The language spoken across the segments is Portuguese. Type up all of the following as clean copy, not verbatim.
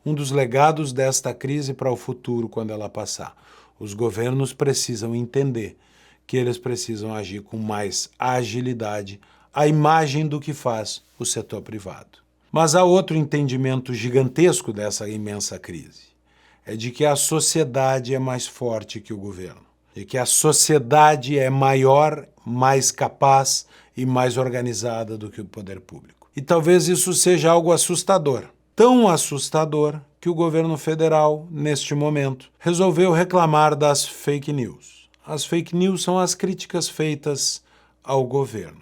um dos legados desta crise para o futuro quando ela passar. Os governos precisam entender que eles precisam agir com mais agilidade, à imagem do que faz o setor privado. Mas há outro entendimento gigantesco dessa imensa crise. É de que a sociedade é mais forte que o governo. E que a sociedade é maior, mais capaz e mais organizada do que o poder público. E talvez isso seja algo assustador. Tão assustador que o governo federal, neste momento, resolveu reclamar das fake news. As fake news são as críticas feitas ao governo.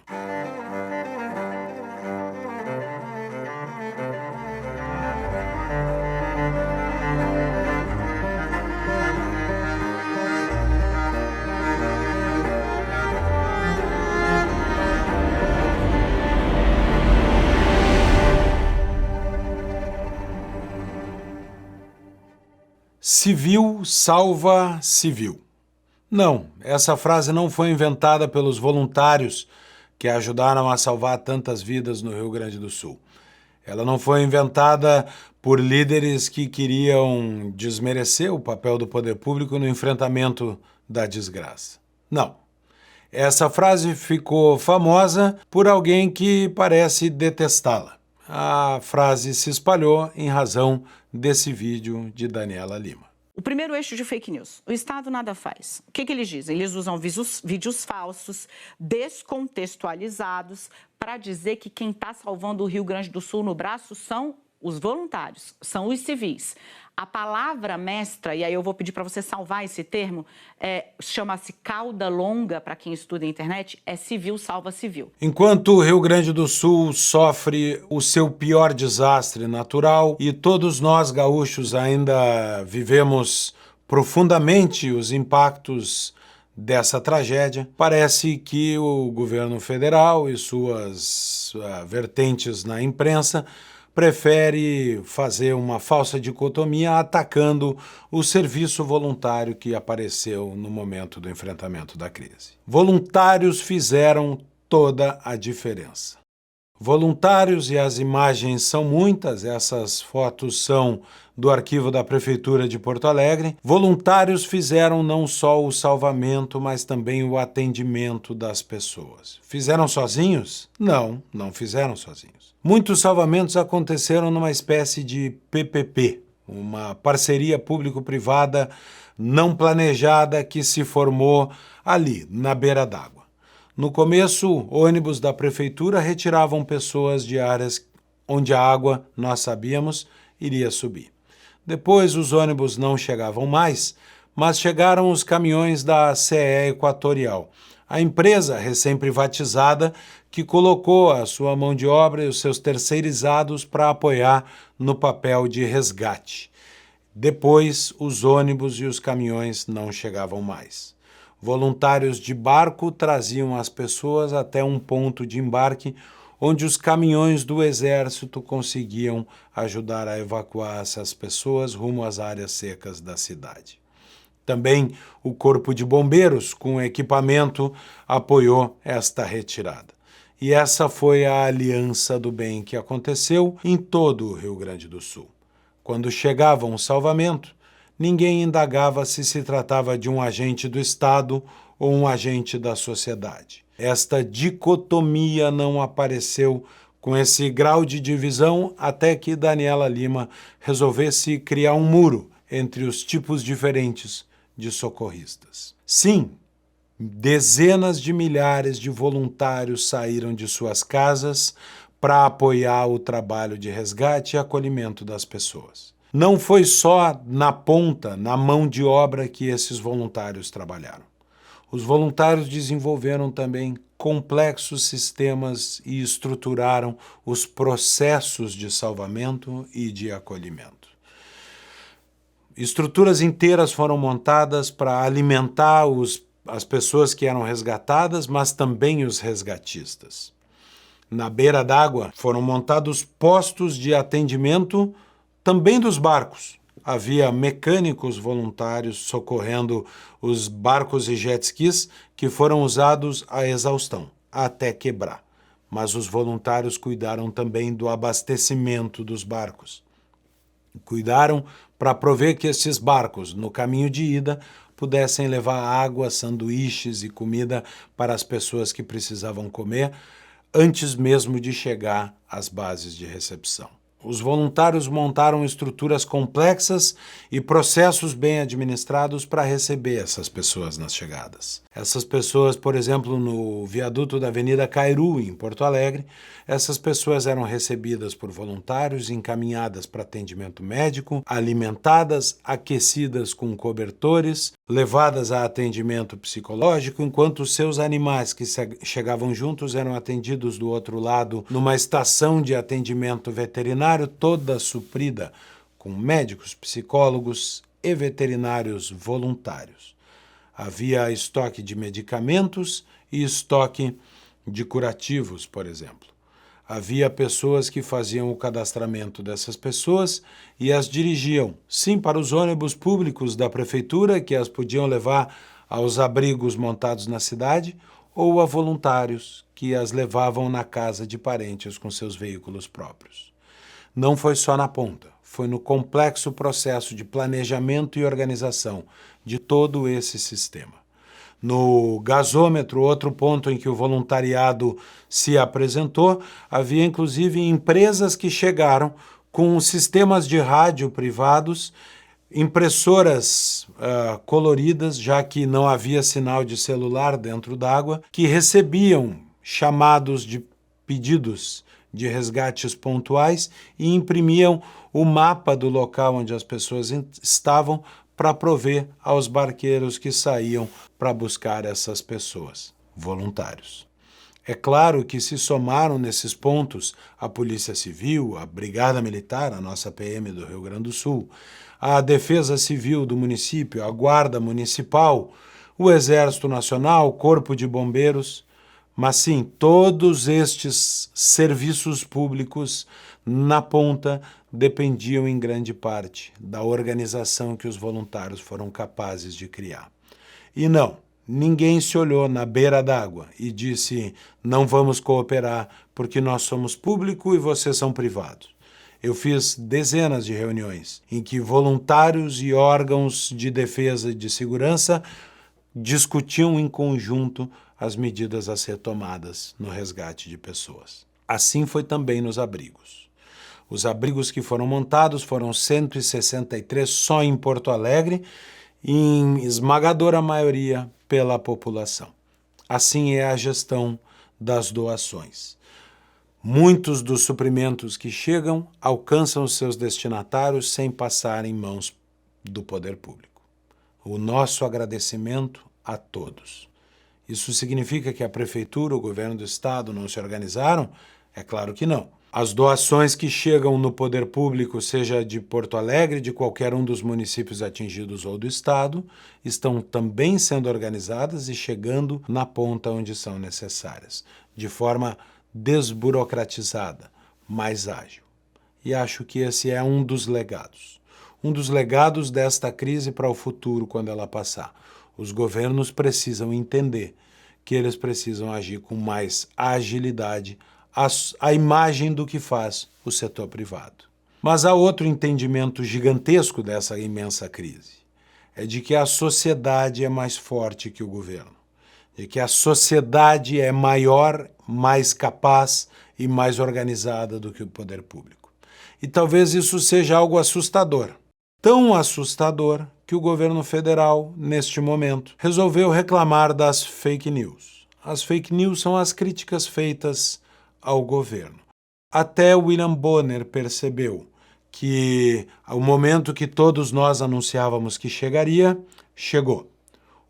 Civil salva civil. Não, essa frase não foi inventada pelos voluntários que ajudaram a salvar tantas vidas no Rio Grande do Sul. Ela não foi inventada por líderes que queriam desmerecer o papel do poder público no enfrentamento da desgraça. Não. Essa frase ficou famosa por alguém que parece detestá-la. A frase se espalhou em razão desse vídeo de Daniela Lima. O primeiro eixo de fake news. O Estado nada faz. O que eles dizem? Eles usam vídeos falsos, descontextualizados, para dizer que quem está salvando o Rio Grande do Sul no braço são os voluntários, são os civis. A palavra mestra, e aí eu vou pedir para você salvar esse termo, chama-se cauda longa, para quem estuda a internet, é civil salva civil. Enquanto o Rio Grande do Sul sofre o seu pior desastre natural e todos nós gaúchos ainda vivemos profundamente os impactos dessa tragédia, parece que o governo federal e suas vertentes na imprensa prefere fazer uma falsa dicotomia atacando o serviço voluntário que apareceu no momento do enfrentamento da crise. Voluntários fizeram toda a diferença. Voluntários, e as imagens são muitas, essas fotos são do arquivo da Prefeitura de Porto Alegre. Voluntários fizeram não só o salvamento, mas também o atendimento das pessoas. Fizeram sozinhos? Não, não fizeram sozinhos. Muitos salvamentos aconteceram numa espécie de PPP, uma parceria público-privada não planejada que se formou ali, na beira d'água. No começo, ônibus da prefeitura retiravam pessoas de áreas onde a água, nós sabíamos, iria subir. Depois, os ônibus não chegavam mais, mas chegaram os caminhões da CE Equatorial, a empresa recém-privatizada que colocou a sua mão de obra e os seus terceirizados para apoiar no papel de resgate. Depois, os ônibus e os caminhões não chegavam mais. Voluntários de barco traziam as pessoas até um ponto de embarque onde os caminhões do Exército conseguiam ajudar a evacuar essas pessoas rumo às áreas secas da cidade. Também o Corpo de Bombeiros, com equipamento, apoiou esta retirada. E essa foi a aliança do bem que aconteceu em todo o Rio Grande do Sul. Quando chegava um salvamento, ninguém indagava se tratava de um agente do Estado ou um agente da sociedade. Esta dicotomia não apareceu com esse grau de divisão até que Daniela Lima resolvesse criar um muro entre os tipos diferentes de socorristas. Sim, dezenas de milhares de voluntários saíram de suas casas para apoiar o trabalho de resgate e acolhimento das pessoas. Não foi só na ponta, na mão de obra que esses voluntários trabalharam. Os voluntários desenvolveram também complexos sistemas e estruturaram os processos de salvamento e de acolhimento. Estruturas inteiras foram montadas para alimentar as pessoas que eram resgatadas, mas também os resgatistas. Na beira d'água foram montados postos de atendimento também dos barcos. Havia mecânicos voluntários socorrendo os barcos e jet skis que foram usados à exaustão, até quebrar. Mas os voluntários cuidaram também do abastecimento dos barcos. Cuidaram para prover que esses barcos, no caminho de ida, pudessem levar água, sanduíches e comida para as pessoas que precisavam comer, antes mesmo de chegar às bases de recepção. Os voluntários montaram estruturas complexas e processos bem administrados para receber essas pessoas nas chegadas. Essas pessoas, por exemplo, no viaduto da Avenida Cairu, em Porto Alegre, essas pessoas eram recebidas por voluntários, encaminhadas para atendimento médico, alimentadas, aquecidas com cobertores, levadas a atendimento psicológico, enquanto os seus animais que chegavam juntos eram atendidos do outro lado numa estação de atendimento veterinário, toda suprida com médicos, psicólogos e veterinários voluntários. Havia estoque de medicamentos e estoque de curativos, por exemplo. Havia pessoas que faziam o cadastramento dessas pessoas e as dirigiam, sim, para os ônibus públicos da prefeitura, que as podiam levar aos abrigos montados na cidade, ou a voluntários, que as levavam na casa de parentes com seus veículos próprios. Não foi só na ponta, foi no complexo processo de planejamento e organização de todo esse sistema. No gasômetro, outro ponto em que o voluntariado se apresentou, havia inclusive empresas que chegaram com sistemas de rádio privados, impressoras coloridas, já que não havia sinal de celular dentro d'água, que recebiam chamados de pedidos de resgates pontuais e imprimiam o mapa do local onde as pessoas estavam para prover aos barqueiros que saíam para buscar essas pessoas, voluntários. É claro que se somaram nesses pontos a Polícia Civil, a Brigada Militar, a nossa PM do Rio Grande do Sul, a Defesa Civil do município, a Guarda Municipal, o Exército Nacional, o Corpo de Bombeiros, mas sim, todos estes serviços públicos na ponta dependiam em grande parte da organização que os voluntários foram capazes de criar. E não, ninguém se olhou na beira d'água e disse: não vamos cooperar porque nós somos público e vocês são privados. Eu fiz dezenas de reuniões em que voluntários e órgãos de defesa e de segurança discutiam em conjunto as medidas a ser tomadas no resgate de pessoas. Assim foi também nos abrigos. Os abrigos que foram montados foram 163 só em Porto Alegre, em esmagadora maioria pela população. Assim é a gestão das doações. Muitos dos suprimentos que chegam alcançam os seus destinatários sem passar em mãos do poder público. O nosso agradecimento a todos. Isso significa que a prefeitura, o governo do estado não se organizaram? É claro que não. As doações que chegam no poder público, seja de Porto Alegre, de qualquer um dos municípios atingidos ou do estado, estão também sendo organizadas e chegando na ponta onde são necessárias, de forma desburocratizada, mais ágil. E acho que esse é um dos legados desta crise para o futuro, quando ela passar. Os governos precisam entender que eles precisam agir com mais agilidade, a imagem do que faz o setor privado. Mas há outro entendimento gigantesco dessa imensa crise. É de que a sociedade é mais forte que o governo. De que a sociedade é maior, mais capaz e mais organizada do que o poder público. E talvez isso seja algo assustador. Tão assustador que o governo federal, neste momento, resolveu reclamar das fake news. As fake news são as críticas feitas ao governo. Até William Bonner percebeu que o momento que todos nós anunciávamos que chegaria, chegou.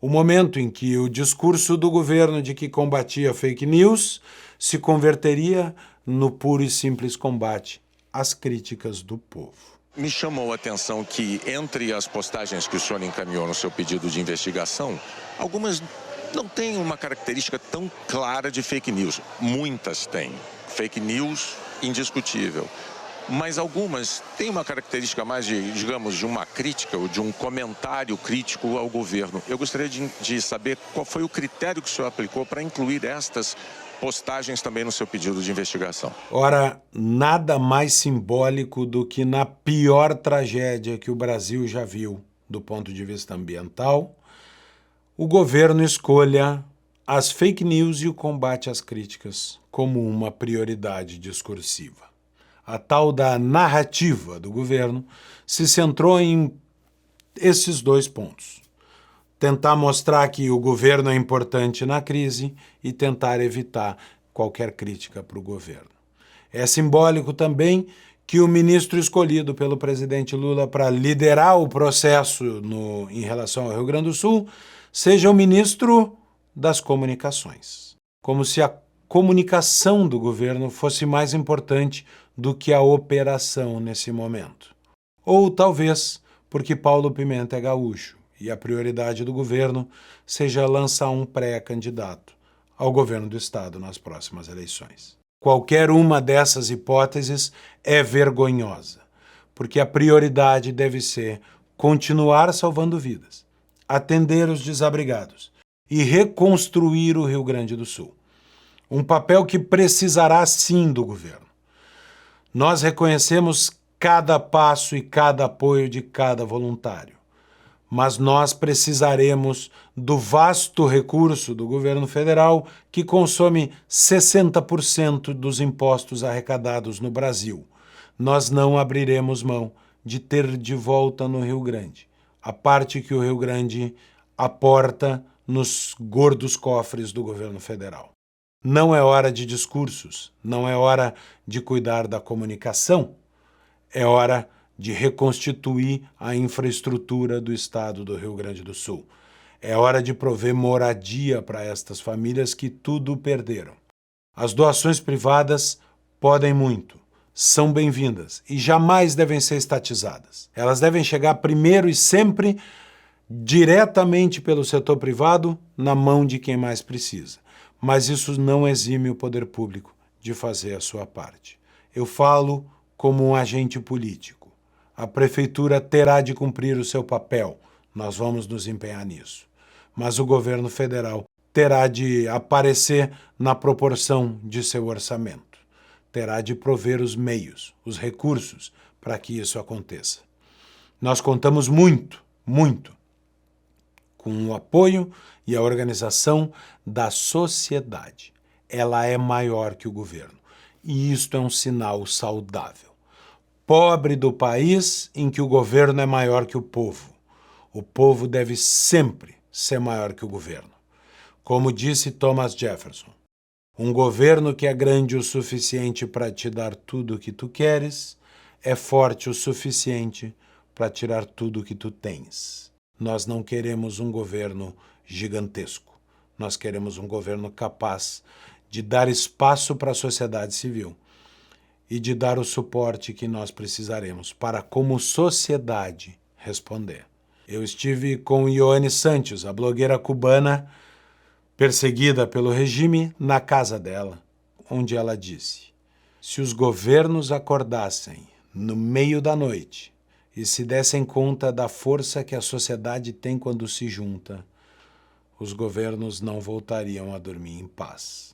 O momento em que o discurso do governo de que combatia fake news se converteria no puro e simples combate às críticas do povo. Me chamou a atenção que, entre as postagens que o senhor encaminhou no seu pedido de investigação, algumas não têm uma característica tão clara de fake news. Muitas têm. Fake news indiscutível. Mas algumas têm uma característica mais de, digamos, de uma crítica ou de um comentário crítico ao governo. Eu gostaria de saber qual foi o critério que o senhor aplicou para incluir estas postagens também no seu pedido de investigação. Ora, nada mais simbólico do que na pior tragédia que o Brasil já viu do ponto de vista ambiental, o governo escolha as fake news e o combate às críticas como uma prioridade discursiva. A tal da narrativa do governo se centrou em esses dois pontos. Tentar mostrar que o governo é importante na crise e tentar evitar qualquer crítica para o governo. É simbólico também que o ministro escolhido pelo presidente Lula para liderar o processo em relação ao Rio Grande do Sul seja o ministro das Comunicações. Como se a comunicação do governo fosse mais importante do que a operação nesse momento. Ou talvez porque Paulo Pimenta é gaúcho e a prioridade do governo seja lançar um pré-candidato ao governo do estado nas próximas eleições. Qualquer uma dessas hipóteses é vergonhosa, porque a prioridade deve ser continuar salvando vidas, atender os desabrigados e reconstruir o Rio Grande do Sul. Um papel que precisará sim do governo. Nós reconhecemos cada passo e cada apoio de cada voluntário, mas nós precisaremos do vasto recurso do governo federal que consome 60% dos impostos arrecadados no Brasil. Nós não abriremos mão de ter de volta no Rio Grande a parte que o Rio Grande aporta nos gordos cofres do governo federal. Não é hora de discursos, não é hora de cuidar da comunicação, é hora de reconstituir a infraestrutura do estado do Rio Grande do Sul. É hora de prover moradia para estas famílias que tudo perderam. As doações privadas podem muito, são bem-vindas e jamais devem ser estatizadas. Elas devem chegar primeiro e sempre diretamente pelo setor privado na mão de quem mais precisa. Mas isso não exime o poder público de fazer a sua parte. Eu falo como um agente político. A prefeitura terá de cumprir o seu papel, nós vamos nos empenhar nisso. Mas o governo federal terá de aparecer na proporção de seu orçamento. Terá de prover os meios, os recursos para que isso aconteça. Nós contamos muito com o apoio e a organização da sociedade. Ela é maior que o governo. E isto é um sinal saudável. Pobre do país em que o governo é maior que o povo. O povo deve sempre ser maior que o governo. Como disse Thomas Jefferson, um governo que é grande o suficiente para te dar tudo o que tu queres, é forte o suficiente para tirar tudo o que tu tens. Nós não queremos um governo gigantesco. Nós queremos um governo capaz de dar espaço para a sociedade civil e de dar o suporte que nós precisaremos para, como sociedade, responder. Eu estive com Ioane Santos, a blogueira cubana perseguida pelo regime, na casa dela, onde ela disse: se os governos acordassem no meio da noite e se dessem conta da força que a sociedade tem quando se junta, os governos não voltariam a dormir em paz.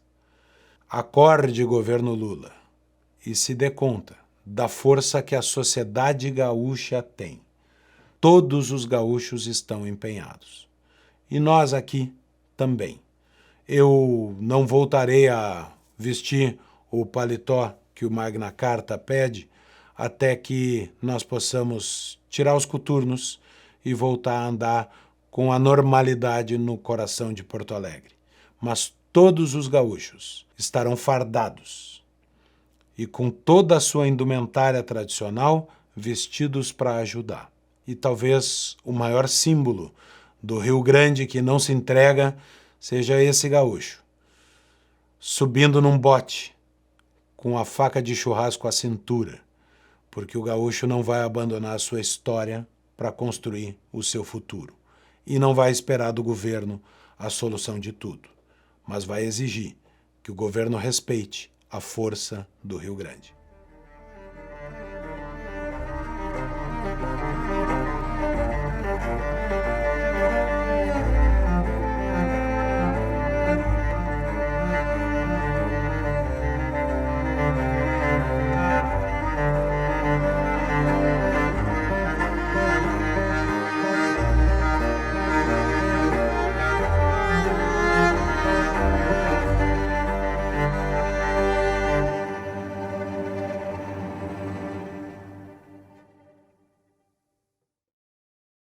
Acorde, governo Lula, e se dê conta da força que a sociedade gaúcha tem. Todos os gaúchos estão empenhados. E nós aqui também. Eu não voltarei a vestir o paletó que o Magna Carta pede até que nós possamos tirar os coturnos e voltar a andar com a normalidade no coração de Porto Alegre. Mas todos os gaúchos estarão fardados e com toda a sua indumentária tradicional vestidos para ajudar. E talvez o maior símbolo do Rio Grande que não se entrega seja esse gaúcho, subindo num bote, com a faca de churrasco à cintura, porque o gaúcho não vai abandonar a sua história para construir o seu futuro. E não vai esperar do governo a solução de tudo, mas vai exigir que o governo respeite a força do Rio Grande.